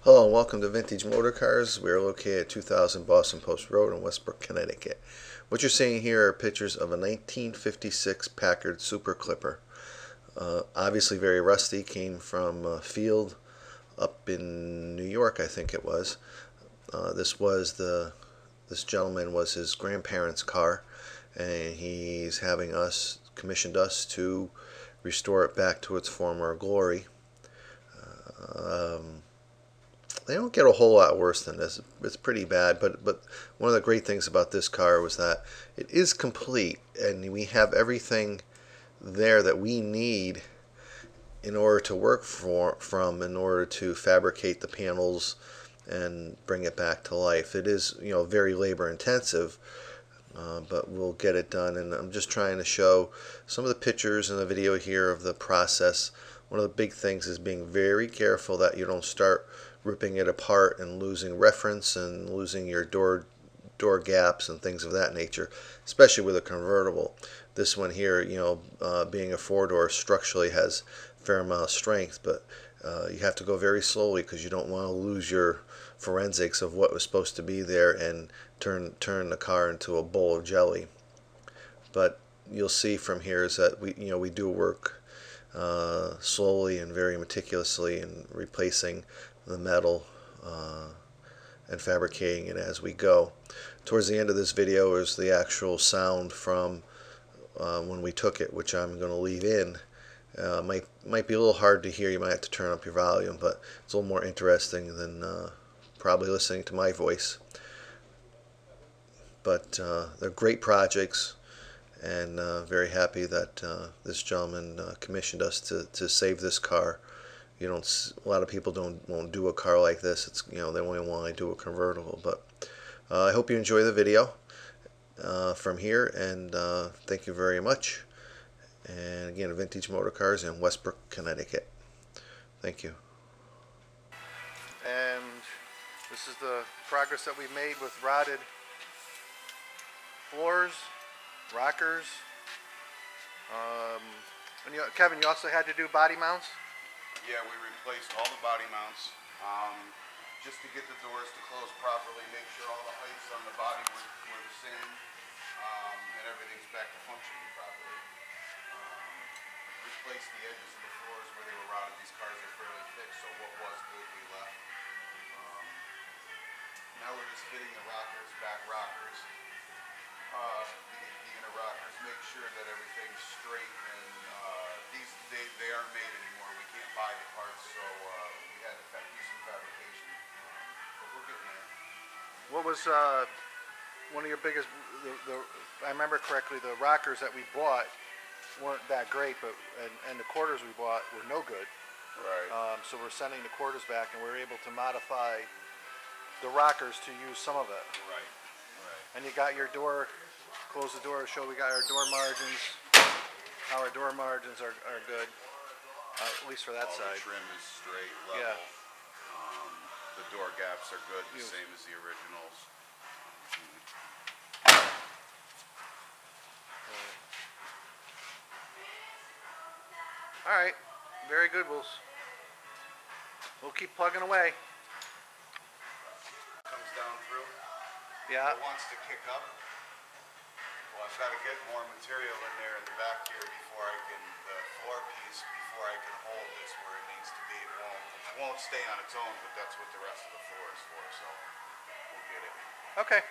Hello and welcome to Vintage Motorcars. We are located at 2000 Boston Post Road in Westbrook, Connecticut. What you're seeing here are pictures of a 1956 Packard Super Clipper. Obviously very rusty, came from a field up in New York, I think it was. This gentleman was his grandparents' car, and he's having commissioned us to restore it back to its former glory. They don't get a whole lot worse than this. It's pretty bad, but one of the great things about this car was that it is complete, and we have everything there that we need in order to work in order to fabricate the panels and bring it back to life. It is, very labor intensive, but we'll get it done. And I'm just trying to show some of the pictures in the video here of the process. One of the big things is being very careful that you don't start ripping it apart and losing reference and losing your door gaps and things of that nature, especially with a convertible. This one here, being a four-door, structurally has a fair amount of strength, but you have to go very slowly because you don't want to lose your forensics of what was supposed to be there and turn the car into a bowl of jelly. But you'll see from here is that we do work slowly and very meticulously in replacing the metal and fabricating it as we go. Towards the end of this video is the actual sound from when we took it, which I'm going to leave in. Might be a little hard to hear. You might have to turn up your volume, but it's a little more interesting than probably listening to my voice. But they're great projects, and very happy that this gentleman commissioned us to save this car. A lot of people won't do a car like this. It's they only want to do a convertible. But I hope you enjoy the video from here, and thank you very much. And again, Vintage Motorcars in Westbrook, Connecticut. Thank you. And this is the progress that we've made with rotted floors, rockers. And Kevin, you also had to do body mounts? Yeah, we replaced all the body mounts just to get the doors to close properly, make sure all the heights on the body were the same, and everything's back to functioning properly. Replaced the edges of the floors where they were rotted. These cars are fairly thick, so what was good we left. Now we're just fitting the rockers, back rockers, the inner rockers, make sure that everything's straight, and they aren't made anymore. We can't buy the parts, so we had to do some fabrication, but we're getting there. What was one of your biggest, I remember correctly, the rockers that we bought weren't that great, but and the quarters we bought were no good. Right. So we're sending the quarters back, and we're able to modify the rockers to use some of it. Right. And you got your door, close the door to show we got our door margins. How our door margins are good, at least for that side. The trim is straight, level. Yeah. The door gaps are good, the same as the originals. All right, very good. We'll keep plugging away. Comes down through. Yeah. It wants to kick up. Well, I've got to get more material in there in the back here before I can, the floor piece, before I can hold this where it needs to be. It won't stay on its own, but that's what the rest of the floor is for, so we'll get it. Okay.